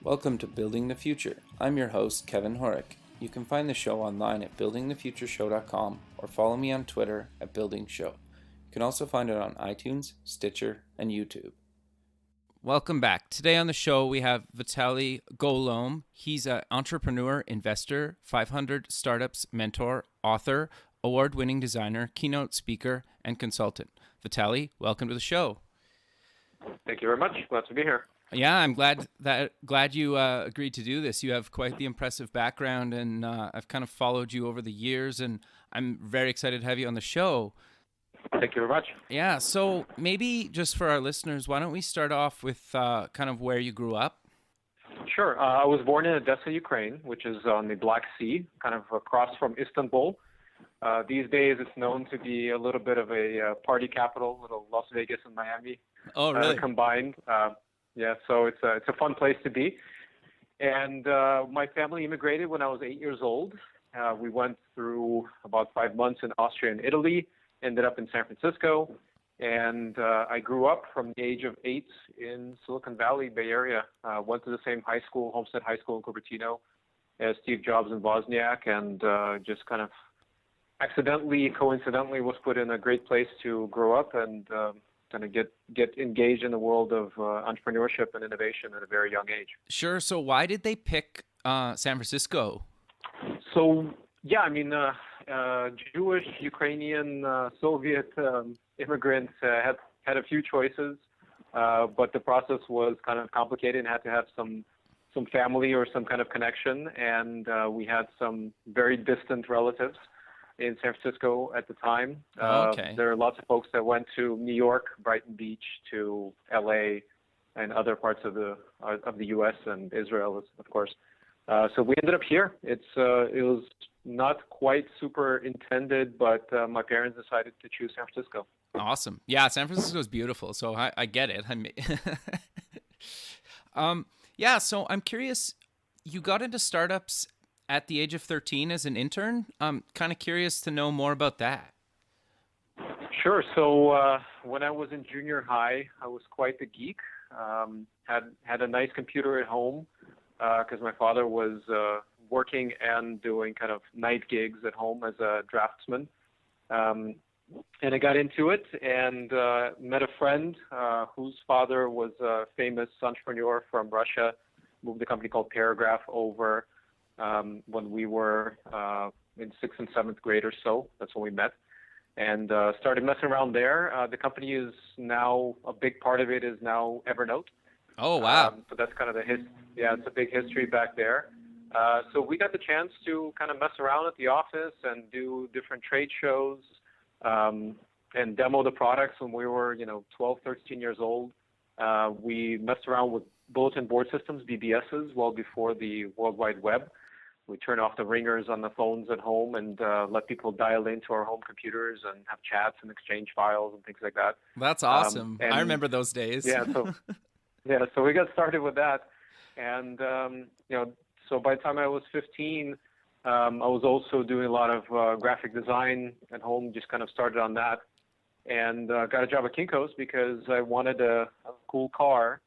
Welcome to Building the Future. I'm your host, Kevin Horick. You can find the show online at buildingthefutureshow.com or follow me on Twitter at BuildingShow. You can also find it on iTunes, Stitcher, and YouTube. Welcome back. Today on the show, we have Vitaly Golomb. He's an entrepreneur, investor, 500 startups mentor, author, award-winning designer, keynote speaker, and consultant. Vitaly, welcome to the show. Thank you very much. Glad to be here. Yeah, I'm glad you agreed to do this. You have quite the impressive background, and I've kind of followed you over the years, and I'm very excited to have you on the show. Thank you very much. Yeah, so maybe just for our listeners, why don't we start off with kind of where you grew up? Sure. I was born in Odessa, Ukraine, which is on the Black Sea, kind of across from Istanbul. These days, it's known to be a little bit of a party capital, little Las Vegas and Miami combined. Yeah, so it's a fun place to be. And my family immigrated when I was 8 years old. We went through about 5 months in Austria and Italy, ended up in San Francisco, and I grew up from the age of 8 in Silicon Valley, Bay Area. Went to the same high school, Homestead High School in Cupertino, as Steve Jobs and Wozniak, and just kind of coincidentally was put in a great place to grow up and kind of get engaged in the world of entrepreneurship and innovation at a very young age. Sure. So why did they pick San Francisco? So, yeah, I mean, Jewish, Ukrainian, Soviet immigrants had a few choices, but the process was kind of complicated and had to have some family or some kind of connection, and we had some very distant relatives in San Francisco at the time. Okay. There are lots of folks that went to New York, Brighton Beach, to LA, and other parts of the U.S. and Israel, of course. So we ended up here. It was not quite super intended, but my parents decided to choose San Francisco. Awesome. Yeah, San Francisco is beautiful, so I get it. Yeah, so I'm curious, you got into startups at the age of 13 as an intern. I'm kind of curious to know more about that. Sure. So when I was in junior high, I was quite the geek. Had a nice computer at home because my father was working and doing kind of night gigs at home as a draftsman. And I got into it and met a friend whose father was a famous entrepreneur from Russia, moved a company called Paragraph over when we were in 6th and 7th grade or so. That's when we met. And started messing around there. The company is now, a big part of it is now Evernote. Oh, wow. So that's kind of it's a big history back there. So we got the chance to kind of mess around at the office and do different trade shows and demo the products when we were, 12, 13 years old. We messed around with bulletin board systems, BBSs, well before the World Wide Web. We turned off the ringers on the phones at home and let people dial into our home computers and have chats and exchange files and things like that. That's awesome. I remember those days. So we got started with that. And, so by the time I was 15, I was also doing a lot of graphic design at home, just kind of started on that. And got a job at Kinko's because I wanted a cool car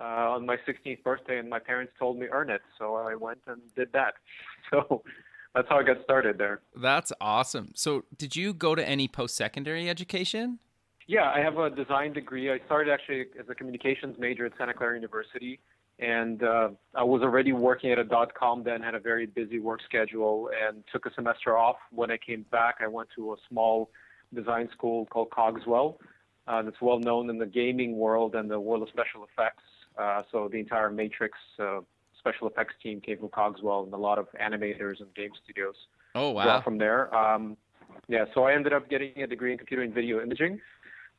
on my 16th birthday, and my parents told me earn it. So I went and did that. So that's how I got started there. That's awesome. So did you go to any post-secondary education? Yeah, I have a design degree. I started actually as a communications major at Santa Clara University. And I was already working at a .com then, had a very busy work schedule, and took a semester off. When I came back, I went to a small design school called Cogswell that's well known in the gaming world and the world of special effects. So the entire Matrix special effects team came from Cogswell, and a lot of animators and game studios. Oh, wow. From there. So I ended up getting a degree in computer and video imaging,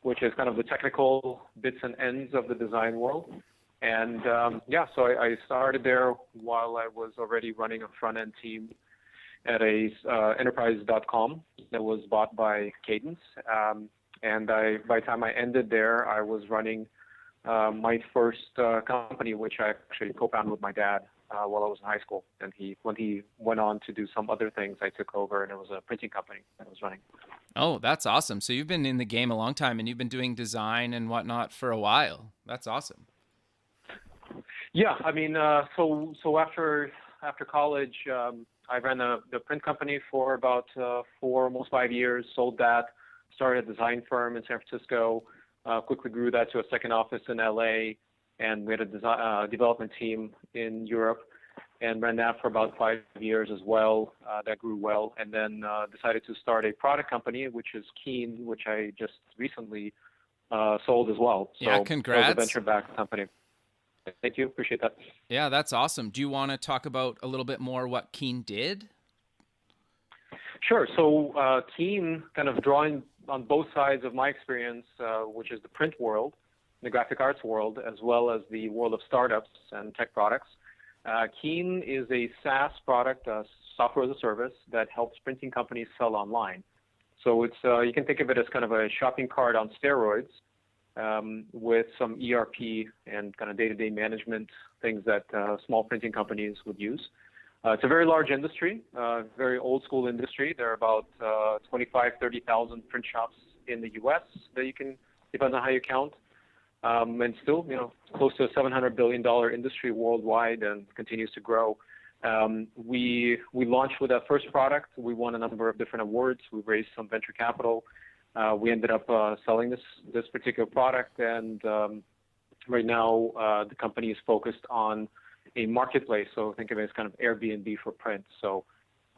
which is kind of the technical bits and ends of the design world. And so I started there while I was already running a front-end team at a enterprise.com that was bought by Cadence. And by the time I ended there, I was running my first company, which I actually co-founded with my dad while I was in high school. And when he went on to do some other things, I took over, and it was a printing company that I was running. Oh, that's awesome. So you've been in the game a long time, and you've been doing design and whatnot for a while. That's awesome. Yeah, I mean, so after college, I ran the print company for about 4, almost 5 years. Sold that, started a design firm in San Francisco. Quickly grew that to a second office in LA, and we had a development team in Europe, and ran that for about 5 years as well. That grew well, and then decided to start a product company, which is Keem, which I just recently sold as well. So Yeah, it was congrats. a venture-backed company. Thank you. Appreciate that. Yeah, that's awesome. Do you want to talk about a little bit more what Keem did? Sure. So Keem, kind of drawing on both sides of my experience, which is the print world, the graphic arts world, as well as the world of startups and tech products. Keem is a SaaS product, software as a service, that helps printing companies sell online. So it's you can think of it as kind of a shopping cart on steroids, with some ERP and kind of day-to-day management things that small printing companies would use. It's a very large industry, very old school industry. There are about 30,000 print shops in the U.S. that you can, depending on how you count, and still, close to a $700 billion industry worldwide, and continues to grow. We launched with that first product. We won a number of different awards. We raised some venture capital. We ended up selling this particular product, and right now the company is focused on a marketplace. So think of it as kind of Airbnb for print. So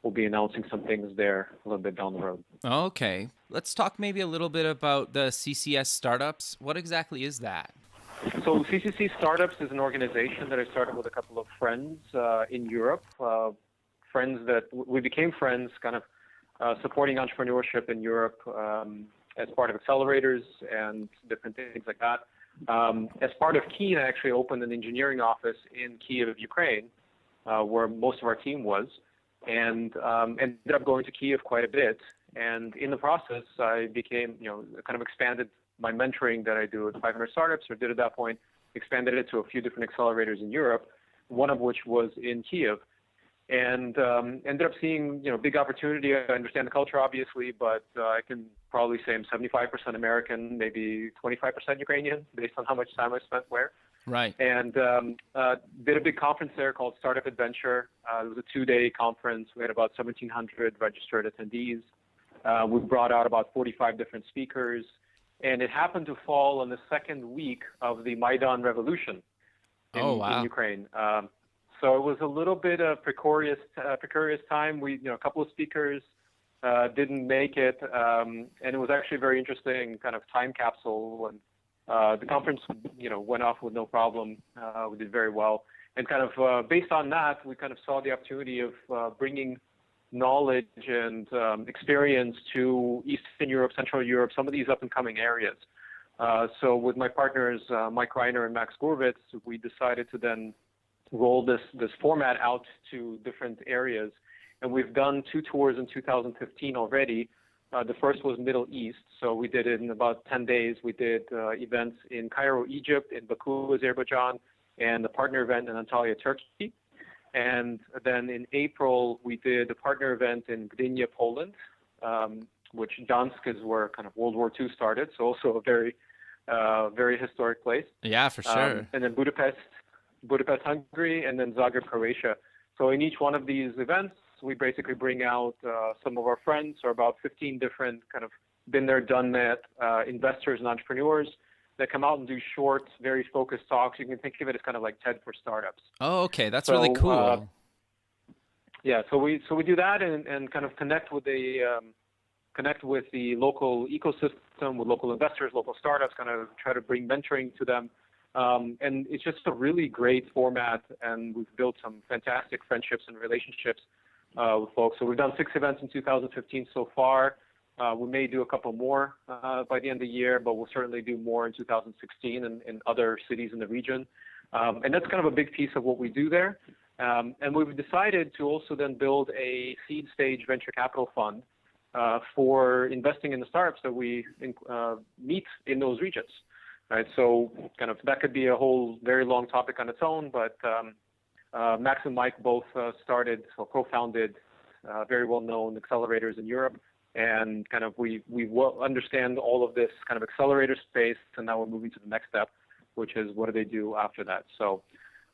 we'll be announcing some things there a little bit down the road. Okay. Let's talk maybe a little bit about the CCS Startups. What exactly is that? So CCC Startups is an organization that I started with a couple of friends in Europe, friends that we became friends kind of supporting entrepreneurship in Europe as part of accelerators and different things like that. As part of Keem, I actually opened an engineering office in Kyiv, Ukraine, where most of our team was, and ended up going to Kyiv quite a bit. And in the process, I became, kind of expanded my mentoring that I do at 500 Startups, or did at that point, expanded it to a few different accelerators in Europe, one of which was in Kyiv. And ended up seeing, big opportunity. I understand the culture, obviously, but I can probably say I'm 75% American, maybe 25% Ukrainian, based on how much time I spent where. Right. And did a big conference there called Startup AddVenture. It was a 2-day conference. We had about 1,700 registered attendees. We brought out about 45 different speakers. And it happened to fall on the second week of the Maidan revolution in Ukraine. So it was a little bit of precarious time. A couple of speakers didn't make it, and it was actually a very interesting kind of time capsule. And the conference, went off with no problem. We did very well, and kind of based on that, we kind of saw the opportunity of bringing knowledge and experience to Eastern Europe, Central Europe, some of these up and coming areas. So with my partners, Mike Reiner and Max Gorvitz, we decided to then roll this format out to different areas. And we've done 2 tours in 2015 already. The first was Middle East. So we did it in about 10 days. We did events in Cairo, Egypt, in Baku, Azerbaijan, and a partner event in Antalya, Turkey. And then in April, we did a partner event in Gdynia, Poland, which Dansk is where kind of World War II started. So also a very, very historic place. Yeah, for sure. And then Budapest, Hungary, and then Zagreb, Croatia. So in each one of these events, we basically bring out some of our friends, or about 15 different kind of been there, done that investors and entrepreneurs that come out and do short, very focused talks. You can think of it as kind of like TED for startups. Oh, okay, that's really cool. Yeah, so we do that and kind of connect with the local ecosystem, with local investors, local startups, kind of try to bring mentoring to them. And it's just a really great format, and we've built some fantastic friendships and relationships with folks. So we've done 6 events in 2015 so far. We may do a couple more by the end of the year, but we'll certainly do more in 2016 in other cities in the region. And that's kind of a big piece of what we do there. And we've decided to also then build a seed stage venture capital fund for investing in the startups that we meet in those regions. Right, so kind of that could be a whole very long topic on its own, but Max and Mike both started or co-founded very well-known accelerators in Europe, and kind of we understand all of this kind of accelerator space, and now we're moving to the next step, which is what do they do after that. So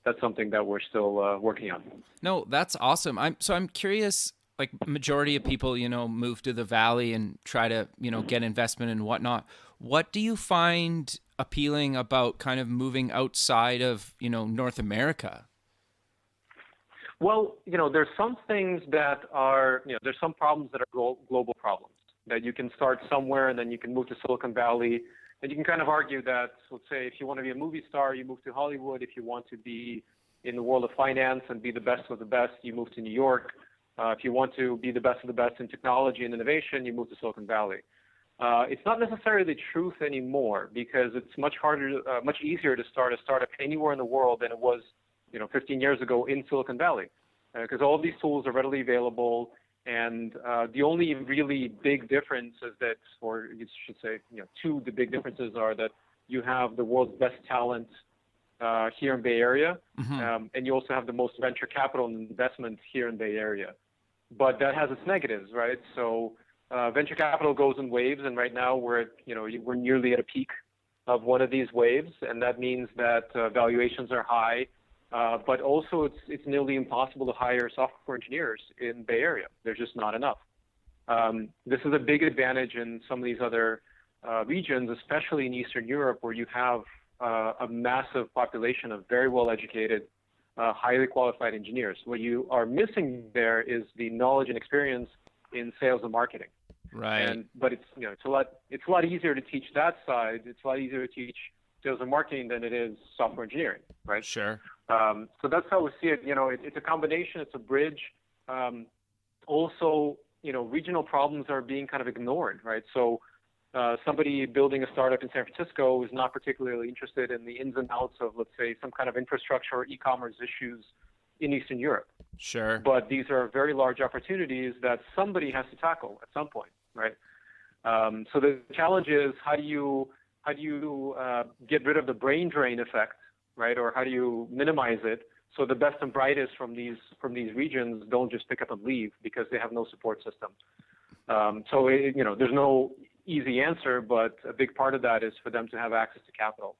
that's something that we're still working on. No, that's awesome. I'm curious, like majority of people, move to the Valley and try to, get investment and whatnot. What do you find appealing about kind of moving outside of, North America? Well, there's some things that are, there's some problems that are global problems that you can start somewhere and then you can move to Silicon Valley. And you can kind of argue that, let's say, if you want to be a movie star, you move to Hollywood. If you want to be in the world of finance and be the best of the best, you move to New York. If you want to be the best of the best in technology and innovation, you move to Silicon Valley. It's not necessarily the truth anymore because it's much harder, much easier to start a startup anywhere in the world than it was 15 years ago in Silicon Valley, because all of these tools are readily available. And the only really big difference is that, or you should say, two the big differences are that you have the world's best talent here in Bay Area, and you also have the most venture capital and investment here in Bay Area. But that has its negatives, right? So venture capital goes in waves, and right now we're nearly at a peak of one of these waves, and that means that valuations are high. But also, it's nearly impossible to hire software engineers in Bay Area. There's just not enough. This is a big advantage in some of these other regions, especially in Eastern Europe, where you have a massive population of very well-educated, highly qualified engineers. What you are missing there is the knowledge and experience in sales and marketing. Right. But it's a lot easier to teach that side. It's a lot easier to teach sales and marketing than it is software engineering, right? Sure. So that's how we see it. It's a combination. It's a bridge. Also, regional problems are being kind of ignored, right? So somebody building a startup in San Francisco is not particularly interested in the ins and outs of, let's say, some kind of infrastructure or e-commerce issues in Eastern Europe. Sure. But these are very large opportunities that somebody has to tackle at some point, right? So the challenge is how do you get rid of the brain drain effect, right? Or how do you minimize it so the best and brightest from these regions don't just pick up and leave because they have no support system. There's no easy answer, but a big part of that is for them to have access to capital,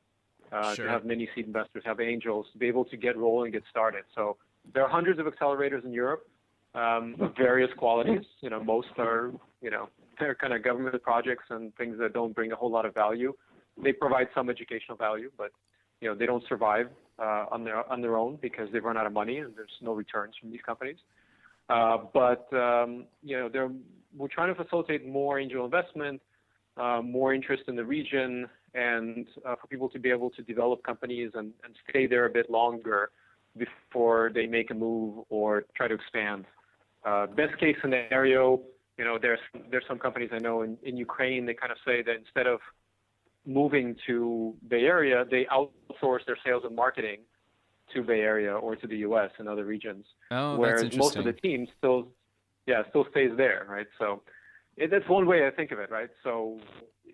Sure. to have mini seed investors, have angels, to be able to get rolling, get started. So there are hundreds of accelerators in Europe of various qualities. Most are, they're kind of government projects and things that don't bring a whole lot of value. They provide some educational value, but they don't survive on their own because they've run out of money and there's no returns from these companies. We're trying to facilitate more angel investment, more interest in the region, and for people to be able to develop companies and stay there a bit longer before they make a move or try to expand. Best case scenario, there's some companies I know in Ukraine, they kind of say that instead of moving to Bay Area, they outsource their sales and marketing to Bay Area or to the U.S. and other regions. Oh, whereas that's most of the team still stays there, right? So that's one way I think of it, right? So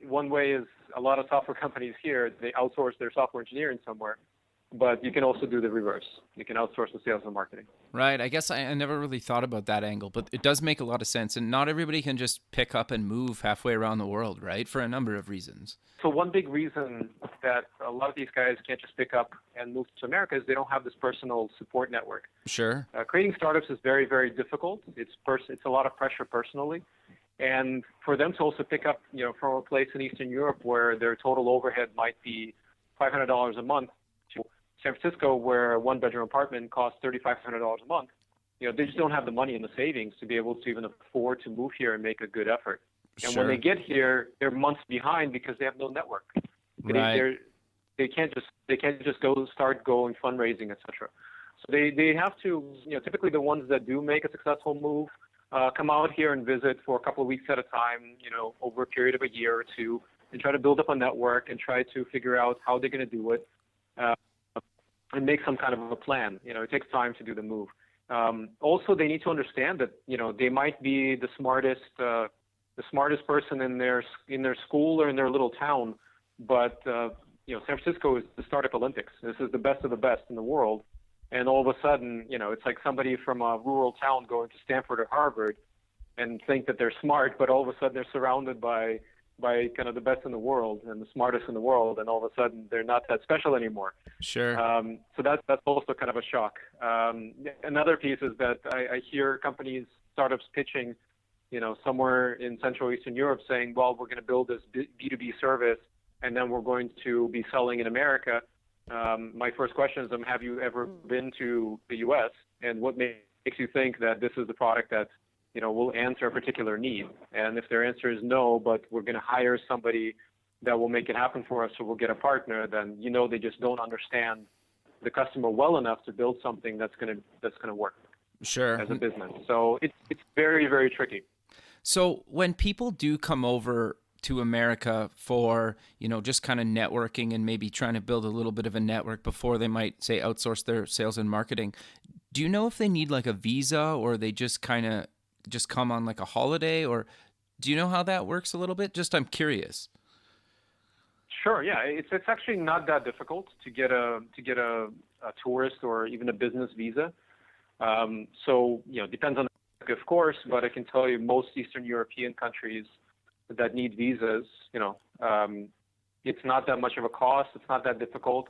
one way is a lot of software companies here, they outsource their software engineering somewhere, but you can also do the reverse. You can outsource the sales and marketing. Right. I guess I never really thought about that angle, but it does make a lot of sense. And not everybody can just pick up and move halfway around the world, right? For a number of reasons. So one big reason that a lot of these guys can't just pick up and move to America is they don't have this personal support network. Sure. Creating startups is very, very difficult. It's a lot of pressure personally. And for them to also pick up, from a place in Eastern Europe where their total overhead might be $500 a month to San Francisco where a one-bedroom apartment costs $3,500 a month, they just don't have the money and the savings to be able to even afford to move here and make a good effort. And Sure. when they get here, they're months behind because they have no network. Right. They can't just start going fundraising, etc. So they have to, typically the ones that do make a successful move come out here and visit for a couple of weeks at a time, over a period of a year or two, and try to build up a network and try to figure out how they're going to do it, and make some kind of a plan. It takes time to do the move. Also, they need to understand that they might be the smartest person in their school or in their little town, but San Francisco is the Startup Olympics. This is the best of the best in the world. And all of a sudden, it's like somebody from a rural town going to Stanford or Harvard and think that they're smart, but all of a sudden they're surrounded by, by kind of the best in the world and the smartest in the world, and all of a sudden they're not that special anymore. Sure. So that's also kind of a shock. Another piece is that I hear companies, startups pitching, somewhere in Central Eastern Europe saying, well, we're going to build this B2B service, and then we're going to be selling in America. My first question is, have you ever been to the U.S., and what makes you think that this is the product that will answer a particular need? And if their answer is no, but we're going to hire somebody that will make it happen for us, so we'll get a partner, then they just don't understand the customer well enough to build something that's going to work. Sure. As a business. So it's very, very tricky. So when people do come over to America for, just kind of networking and maybe trying to build a little bit of a network before they might, say, outsource their sales and marketing, do you know if they need like a visa, or they just kind of just come on like a holiday, or do you know how that works a little bit? Just, I'm curious. Sure. Yeah. It's actually not that difficult to get a tourist or even a business visa. So, depends on, of course, but I can tell you most Eastern European countries that need visas, it's not that much of a cost. It's not that difficult.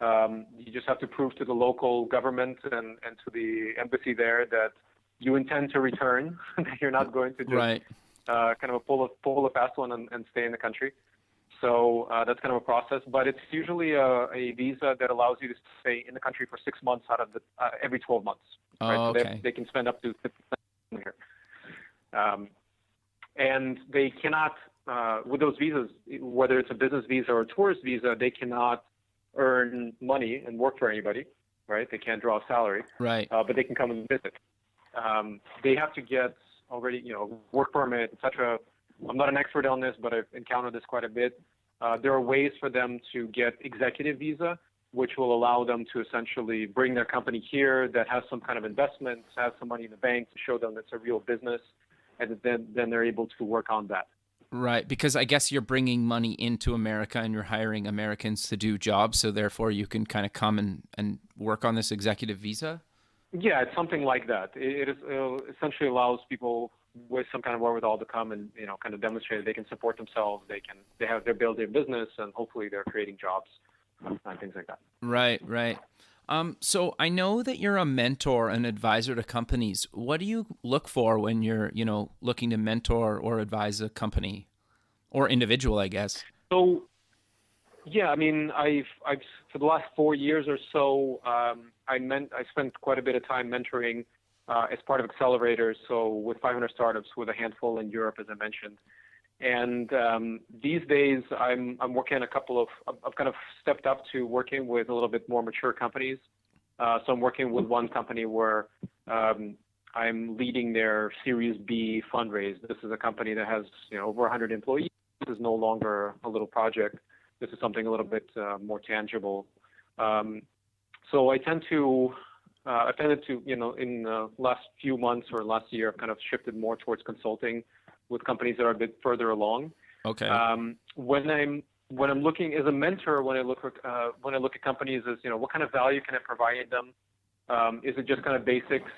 You just have to prove to the local government and to the embassy there that you intend to return, that you're not going to just right. Kind of pull a fast one and stay in the country. So that's kind of a process, but it's usually a visa that allows you to stay in the country for 6 months out of every 12 months. Right? Oh, so okay. they can spend up to 50% here. And they cannot, with those visas, whether it's a business visa or a tourist visa, they cannot earn money and work for anybody, right? They can't draw a salary, right? But they can come and visit. They have to get already, work permit, etc. I'm not an expert on this, but I've encountered this quite a bit. There are ways for them to get executive visa, which will allow them to essentially bring their company here that has some kind of investments, has some money in the bank to show them it's a real business, and then they're able to work on that. Right, because I guess you're bringing money into America and you're hiring Americans to do jobs, so therefore you can kind of come and work on this executive visa? Yeah, it's something like that. It essentially allows people with some kind of wherewithal to come and kind of demonstrate that they can support themselves, they're building a business, and hopefully they're creating jobs and things like that. Right. So I know that you're a mentor and advisor to companies. What do you look for when you're looking to mentor or advise a company or individual, I guess? So yeah, I mean, I've for the last 4 years or so, I spent quite a bit of time mentoring as part of accelerators, so with 500 startups, with a handful in Europe, as I mentioned. And these days, I'm working on I've kind of stepped up to working with a little bit more mature companies. So I'm working with one company where I'm leading their Series B fundraise. This is a company that has over 100 employees. This is no longer a little project. This is something a little bit more tangible. So I tended to, in the last few months or last year, I've kind of shifted more towards consulting with companies that are a bit further along. Okay. When I'm looking as a mentor, when I look at companies, is what kind of value can I provide them? Is it just kind of basics,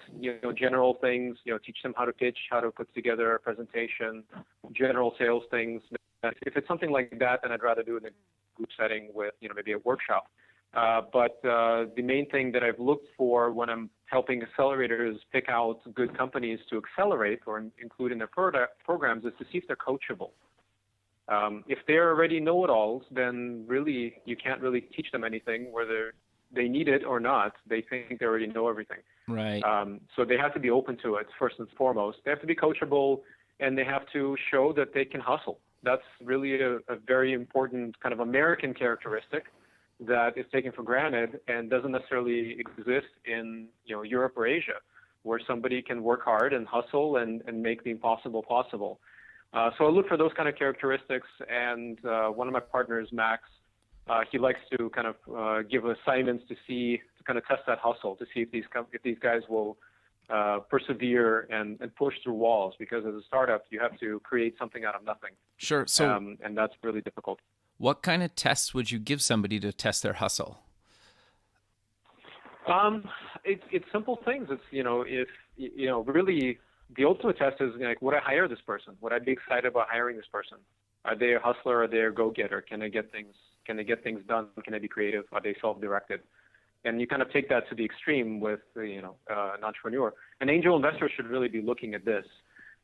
general things? Teach them how to pitch, how to put together a presentation, general sales things. If it's something like that, then I'd rather do it in a group setting with maybe a workshop. But the main thing that I've looked for when I'm helping accelerators pick out good companies to accelerate or include in their programs is to see if they're coachable. If they're already know-it-alls, then really you can't really teach them anything, whether they need it or not. They think they already know everything. Right. So they have to be open to it first and foremost. They have to be coachable, and they have to show that they can hustle. That's really a very important kind of American characteristic that is taken for granted and doesn't necessarily exist in Europe or Asia, where somebody can work hard and hustle and make the impossible possible. So I look for those kind of characteristics, and one of my partners, Max, he likes to kind of give assignments to kind of test that hustle, to see if these guys will persevere and push through walls, because as a startup, you have to create something out of nothing. Sure. So, and that's really difficult. What kind of tests would you give somebody to test their hustle? It's simple things. It's if really the ultimate test is like, would I hire this person? Would I be excited about hiring this person? Are they a hustler? Are they a go-getter? Can they get things done? Can they be creative? Are they self-directed? And you kind of take that to the extreme with, an entrepreneur. An angel investor should really be looking at this.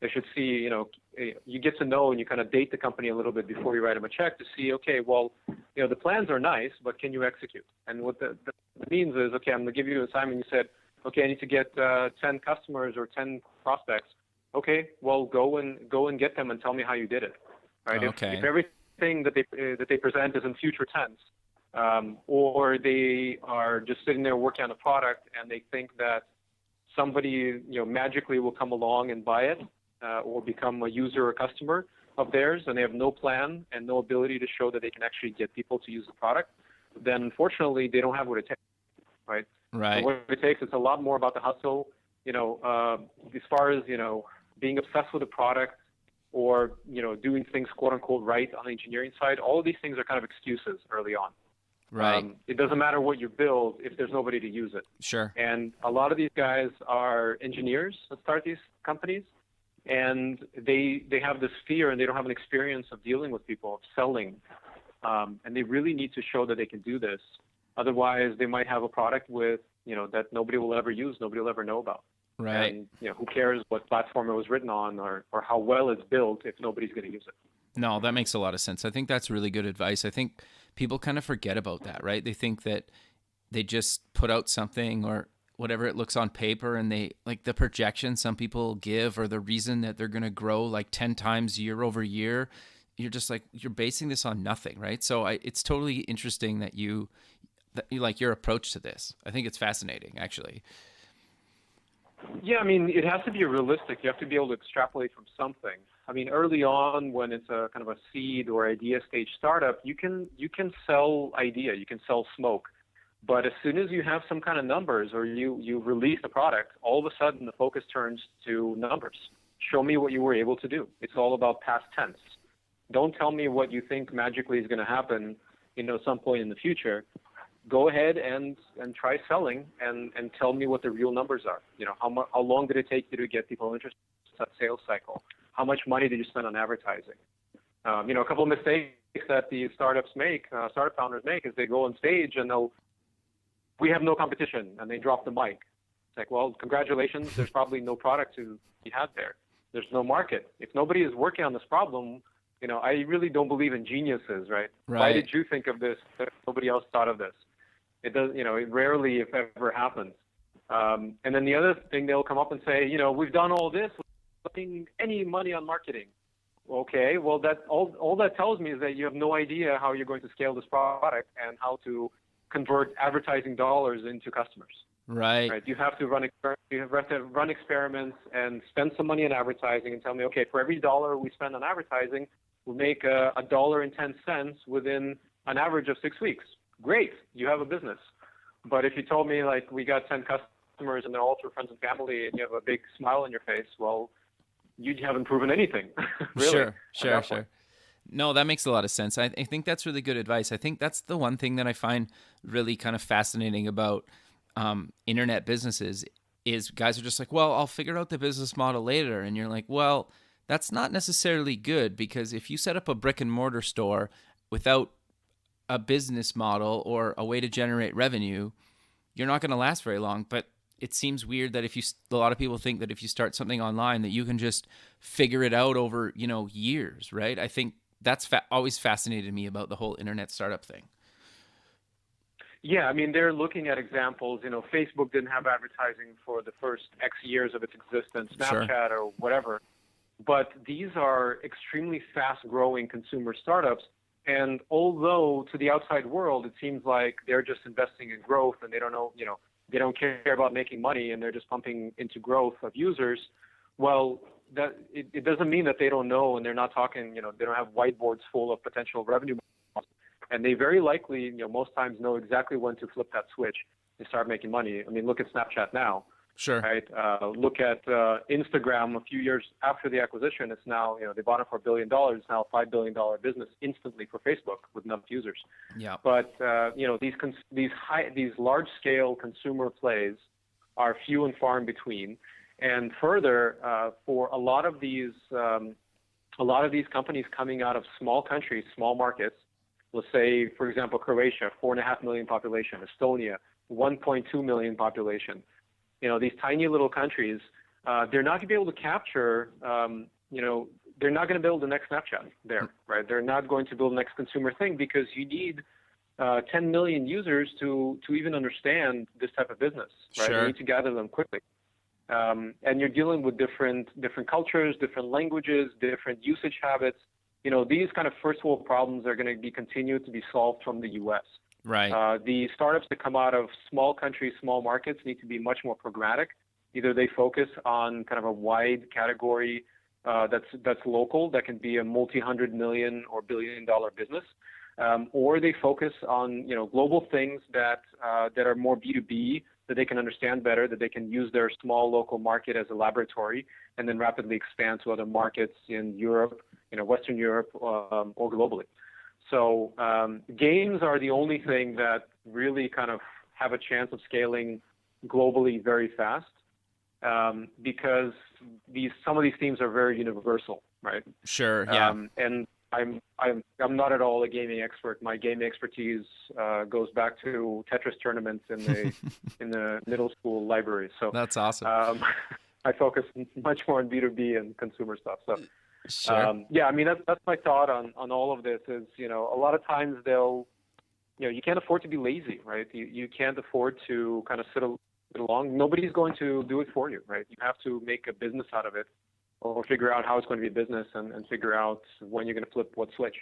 They should see, you get to know and you kind of date the company a little bit before you write them a check to see, okay, well, the plans are nice, but can you execute? And what that means is, okay, I'm going to give you an assignment. You said, okay, I need to get 10 customers or 10 prospects. Okay, well, go and get them and tell me how you did it. Right? Okay. If everything that they present is in future tense, or they are just sitting there working on a product and they think that somebody magically will come along and buy it, or become a user or customer of theirs, and they have no plan and no ability to show that they can actually get people to use the product, then unfortunately they don't have what it takes, right? Right. So what it takes, it's a lot more about the hustle, as far as, being obsessed with the product or, doing things quote unquote right on the engineering side. All of these things are kind of excuses early on. Right. It doesn't matter what you build if there's nobody to use it. Sure. And a lot of these guys are engineers that start these companies, and they have this fear and they don't have an experience of dealing with people, of selling. And they really need to show that they can do this. Otherwise, they might have a product with, that nobody will ever use, nobody will ever know about. Right. And, who cares what platform it was written on or how well it's built if nobody's going to use it. No, that makes a lot of sense. I think that's really good advice. I think people kind of forget about that, right? They think that they just put out something or whatever it looks on paper, and they like the projection some people give or the reason that they're going to grow like 10 times year over year. You're just like, you're basing this on nothing, right? So it's totally interesting that you like your approach to this. I think it's fascinating, actually. Yeah, I mean, it has to be realistic. You have to be able to extrapolate from something. I mean, early on, when it's a kind of a seed or idea stage startup, you can sell idea, you can sell smoke. But as soon as you have some kind of numbers or you release a product, all of a sudden the focus turns to numbers. Show me what you were able to do. It's all about past tense. Don't tell me what you think magically is going to happen, some point in the future. Go ahead and try selling and tell me what the real numbers are. How long did it take you to get people interested in that sales cycle? How much money did you spend on advertising? A couple of mistakes that the startup founders make is they go on stage and we have no competition, and they drop the mic. It's like, well, congratulations. There's probably no product to be had there. There's no market. If nobody is working on this problem, I really don't believe in geniuses, right? Why did you think of this that nobody else thought of this? It does, it rarely, if ever, happens. And then the other thing, they'll come up and say, we've done all this without spending any money on marketing. Okay, well, that all that tells me is that you have no idea how you're going to scale this product and how to convert advertising dollars into customers. Right. You have to run experiments and spend some money on advertising and tell me, okay, for every dollar we spend on advertising, we'll make $1.10 within an average of 6 weeks. Great, you have a business. But if you told me like we got 10 customers and they're all through friends and family and you have a big smile on your face, well, you haven't proven anything. Really. Sure. No, that makes a lot of sense. I think that's really good advice. I think that's the one thing that I find really kind of fascinating about internet businesses is guys are just like, well, I'll figure out the business model later. And you're like, well, that's not necessarily good, because if you set up a brick and mortar store without a business model or a way to generate revenue, you're not going to last very long. But it seems weird that a lot of people think that if you start something online that you can just figure it out over, years, right? I think that's always fascinated me about the whole internet startup thing. Yeah, I mean, they're looking at examples. Facebook didn't have advertising for the first X years of its existence, Snapchat or whatever. But these are extremely fast-growing consumer startups. And although to the outside world, it seems like they're just investing in growth and they don't know, they don't care about making money and they're just pumping into growth of users. Well, that it doesn't mean that they don't know and they're not talking, they don't have whiteboards full of potential revenue models. And they very likely, most times know exactly when to flip that switch and start making money. I mean, look at Snapchat now. Sure. Right. Look at Instagram a few years after the acquisition. It's now, they bought it for $1 billion. It's now a $5 billion business instantly for Facebook with enough users. Yeah. But, these large scale consumer plays are few and far in between. And further, for a lot of these a lot of these companies coming out of small countries, small markets, let's say, for example, Croatia, 4.5 million population, Estonia, 1.2 million population. These tiny little countries, they're not going to be able to capture, they're not going to build the next Snapchat there, right? They're not going to build the next consumer thing because you need 10 million users to even understand this type of business, right? Sure. You need to gather them quickly. And you're dealing with different cultures, different languages, different usage habits. These kind of first world problems are going to be continued to be solved from the U.S. Right. The startups that come out of small countries, small markets need to be much more pragmatic. Either they focus on kind of a wide category that's local, that can be a multi-hundred million or billion-dollar business, or they focus on global things that are more B2B, that they can understand better, that they can use their small local market as a laboratory, and then rapidly expand to other markets in Europe, Western Europe, or globally. So games are the only thing that really kind of have a chance of scaling globally very fast, because some of these themes are very universal, right? Sure. Yeah. And I'm not at all a gaming expert. My gaming expertise goes back to Tetris tournaments in the middle school library. So that's awesome. I focus much more on B2B and consumer stuff. So sure. yeah, I mean that's my thought on all of this. Is a lot of times you can't afford to be lazy, right? You can't afford to kind of sit along. Nobody's going to do it for you, right? You have to make a business out of it, or figure out how it's going to be a business, and figure out when you're going to flip what switch.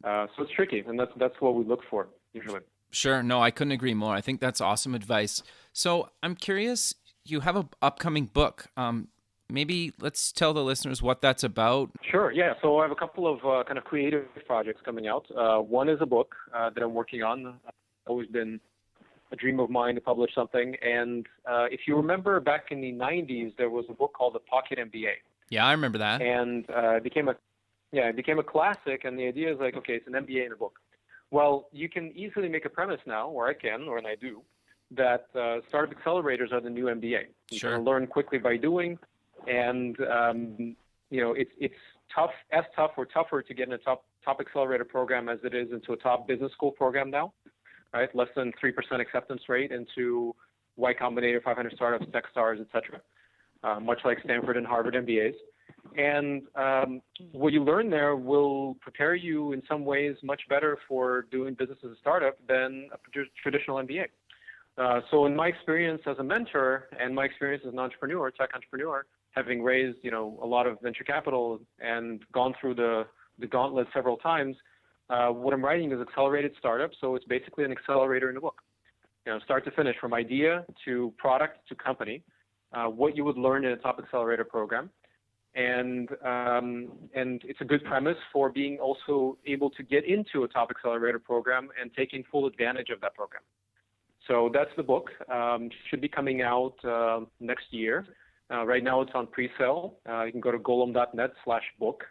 So it's tricky, and that's what we look for usually. Sure. No, I couldn't agree more. I think that's awesome advice. So I'm curious, you have an upcoming book. Maybe let's tell the listeners what that's about. Sure. Yeah. So I have a couple of kind of creative projects coming out. One is a book that I'm working on. It's always been a dream of mine to publish something. And if you remember back in the 90s, there was a book called The Pocket MBA. Yeah, I remember that. And it became a classic. And the idea is like, okay, it's an MBA in a book. Well, you can easily make a premise now, or I can, or I do, that startup accelerators are the new MBA. You Sure. can learn quickly by doing, and it's tough or tougher to get in a top accelerator program as it is into a top business school program now, right? Less than 3% acceptance rate into Y Combinator, 500 startups, Techstars, etc. Much like Stanford and Harvard MBAs. And what you learn there will prepare you in some ways much better for doing business as a startup than a traditional MBA. So in my experience as a mentor and my experience as an entrepreneur, tech entrepreneur, having raised a lot of venture capital and gone through the gauntlet several times, what I'm writing is accelerated startup. So it's basically an accelerator in a book, start to finish, from idea to product to company, what you would learn in a top accelerator program. And it's a good premise for being also able to get into a top accelerator program and taking full advantage of that program. So that's the book. Should be coming out next year. Right now it's on pre-sale. You can go to golomb.net/book.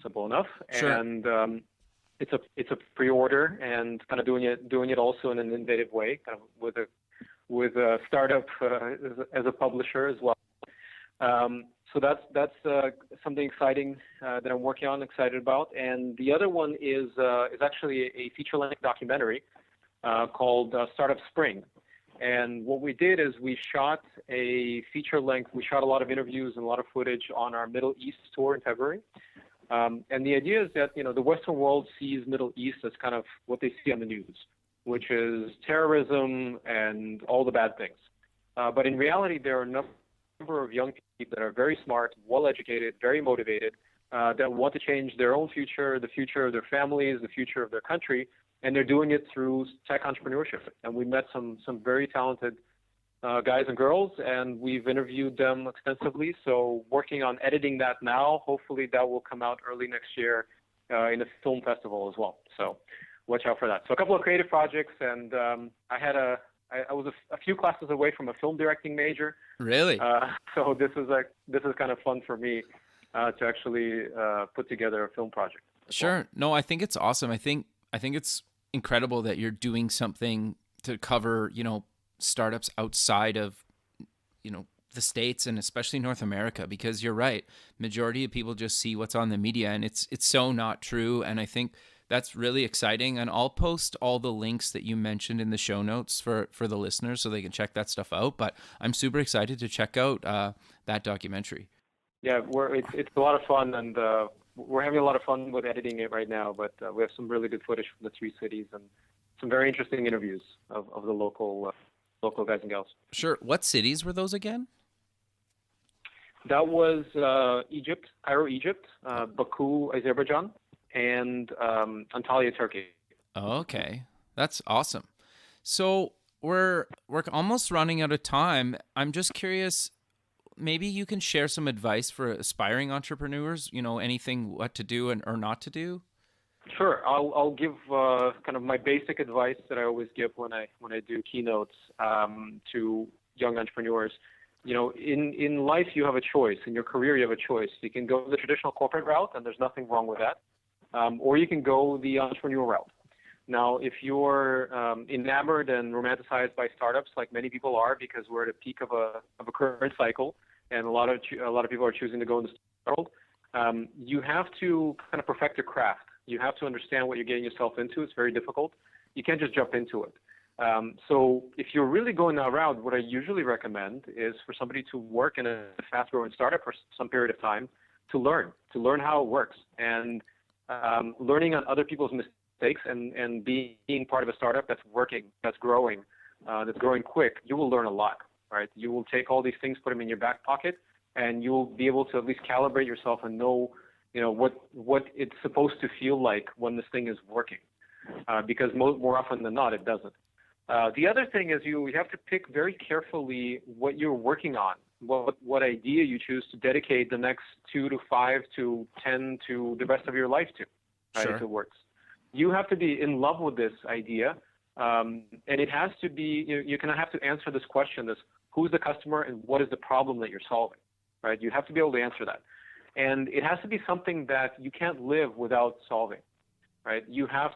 Simple enough. Sure. And it's a pre-order, and kind of doing it also in an innovative way, kind of with a startup as a publisher as well. So that's something exciting that I'm working on, excited about. And the other one is actually a feature-length documentary called Startup Spring. And what we did is we shot a feature-length. We shot a lot of interviews and a lot of footage on our Middle East tour in February. And the idea is that the Western world sees Middle East as kind of what they see on the news, which is terrorism and all the bad things. But in reality, there are a number of young people that are very smart, well-educated, very motivated, that want to change their own future, the future of their families, the future of their country, and they're doing it through tech entrepreneurship. And we met some very talented guys and girls, and we've interviewed them extensively. So working on editing that now. Hopefully that will come out early next year in a film festival as well. So watch out for that. So a couple of creative projects, and I was a few classes away from a film directing major. Really? So this is kind of fun for me to actually put together a film project. Sure. Well. No, I think it's awesome. I think it's incredible that you're doing something to cover, startups outside of, the States and especially North America, because you're right. Majority of people just see what's on the media, and it's so not true. And I think that's really exciting. And I'll post all the links that you mentioned in the show notes for the listeners so they can check that stuff out. But I'm super excited to check out that documentary. Yeah, it's a lot of fun, and we're having a lot of fun with editing it right now. But we have some really good footage from the three cities and some very interesting interviews of the local guys and gals. Sure. What cities were those again? That was Egypt, Cairo, Egypt, Baku, Azerbaijan, and Antalya, Turkey. Okay, that's awesome. So we're almost running out of time. I'm just curious. Maybe you can share some advice for aspiring entrepreneurs. Anything what to do or not to do. Sure, I'll give kind of my basic advice that I always give when I do keynotes to young entrepreneurs. In life you have a choice. In your career you have a choice. You can go the traditional corporate route, and there's nothing wrong with that, or you can go the entrepreneurial route. Now, if you're enamored and romanticized by startups, like many people are, because we're at a peak of a current cycle, and a lot of people are choosing to go in the startup world, you have to kind of perfect your craft. You have to understand what you're getting yourself into. It's very difficult. You can't just jump into it. So if you're really going that route, what I usually recommend is for somebody to work in a fast-growing startup for some period of time to learn how it works, and learning on other people's mistakes and being part of a startup that's working, that's growing quick. You will learn a lot, right? You will take all these things, put them in your back pocket, and you'll be able to at least calibrate yourself and know what it's supposed to feel like when this thing is working, because more often than not, it doesn't. The other thing is you have to pick very carefully what you're working on, what idea you choose to dedicate the next 2 to 5 to 10 to the rest of your life to, right? Sure. If it works. You have to be in love with this idea, and it has to be, you're going to have to answer this question, who's the customer and what is the problem that you're solving, right? You have to be able to answer that. And it has to be something that you can't live without solving, right?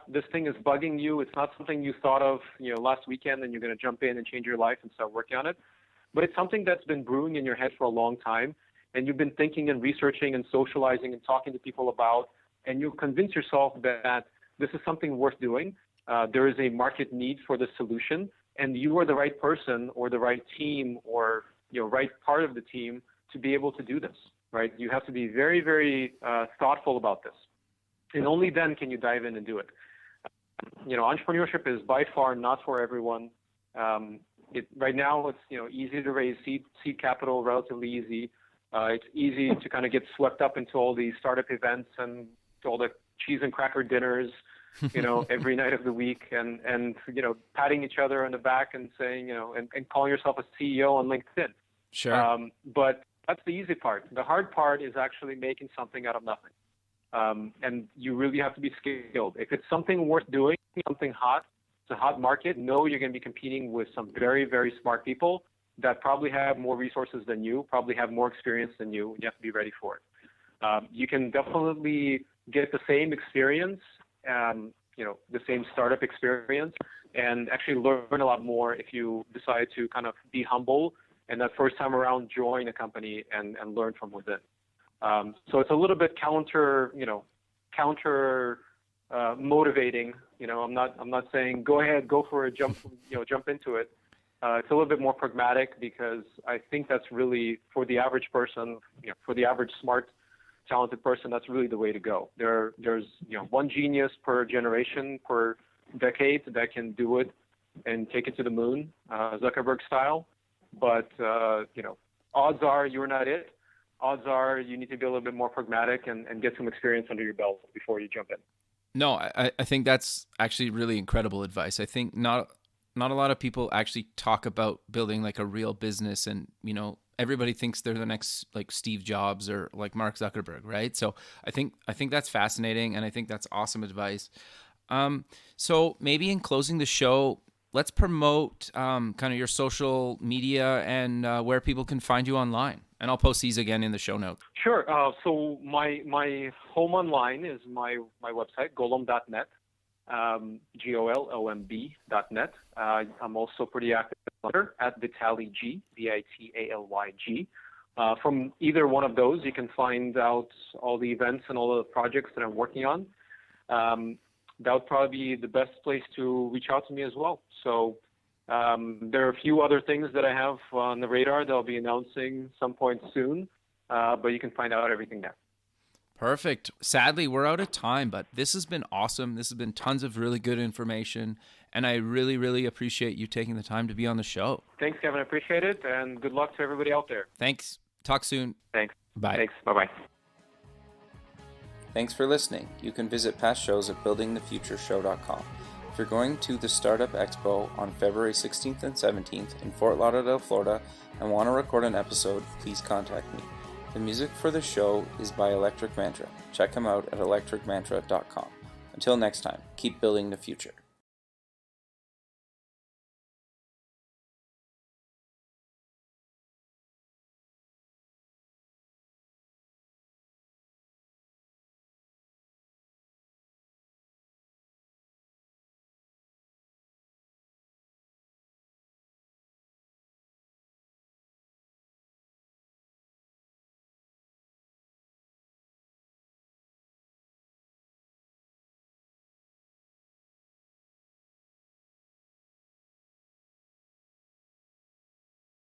This thing is bugging you. It's not something you thought of, last weekend, and you're going to jump in and change your life and start working on it. But it's something that's been brewing in your head for a long time, and you've been thinking and researching and socializing and talking to people about, and you convince yourself that this is something worth doing. There is a market need for this solution, and you are the right person or the right team or right part of the team to be able to do this. Right? You have to be very, very thoughtful about this. And only then can you dive in and do it. Entrepreneurship is by far not for everyone. Right now, it's easy to raise seed capital, relatively easy. It's easy to kind of get swept up into all these startup events and to all the cheese and cracker dinners, every night of the week, and patting each other on the back and saying, and calling yourself a CEO on LinkedIn. Sure. But that's the easy part. The hard part is actually making something out of nothing. And you really have to be skilled. If it's something worth doing, something hot, it's a hot market, you're going to be competing with some very, very smart people that probably have more resources than you, probably have more experience than you. You have to be ready for it. You can definitely get the same experience, the same startup experience, and actually learn a lot more if you decide to kind of be humble and that first time around join a company and learn from within. So it's a little bit counter motivating. I'm not saying go ahead, go for a jump into it. It's a little bit more pragmatic, because I think that's really, for the average person, for the average smart, talented person, that's really the way to go. There's one genius per generation, per decade, that can do it and take it to the moon, Zuckerberg style. But, odds are you're not it. Odds are you need to be a little bit more pragmatic and get some experience under your belt before you jump in. No, I think that's actually really incredible advice. I think not a lot of people actually talk about building like a real business, and, everybody thinks they're the next like Steve Jobs or like Mark Zuckerberg, right? So I think that's fascinating, and I think that's awesome advice. So maybe in closing the show, let's promote kind of your social media and where people can find you online. And I'll post these again in the show notes. Sure. So my home online is my website, golomb.net, golomb.net. I'm also pretty active Twitter at Vitaly G, Vitalyg. From either one of those, you can find out all the events and all the projects that I'm working on. That would probably be the best place to reach out to me as well. So there are a few other things that I have on the radar that I'll be announcing some point soon, but you can find out everything there. Perfect. Sadly, we're out of time, but this has been awesome. This has been tons of really good information, and I really, really appreciate you taking the time to be on the show. Thanks, Kevin. I appreciate it, and good luck to everybody out there. Thanks. Talk soon. Thanks. Bye. Thanks. Bye-bye. Thanks for listening. You can visit past shows at buildingthefutureshow.com. If you're going to the Startup Expo on February 16th and 17th in Fort Lauderdale, Florida, and want to record an episode, please contact me. The music for the show is by Electric Mantra. Check them out at electricmantra.com. Until next time, keep building the future.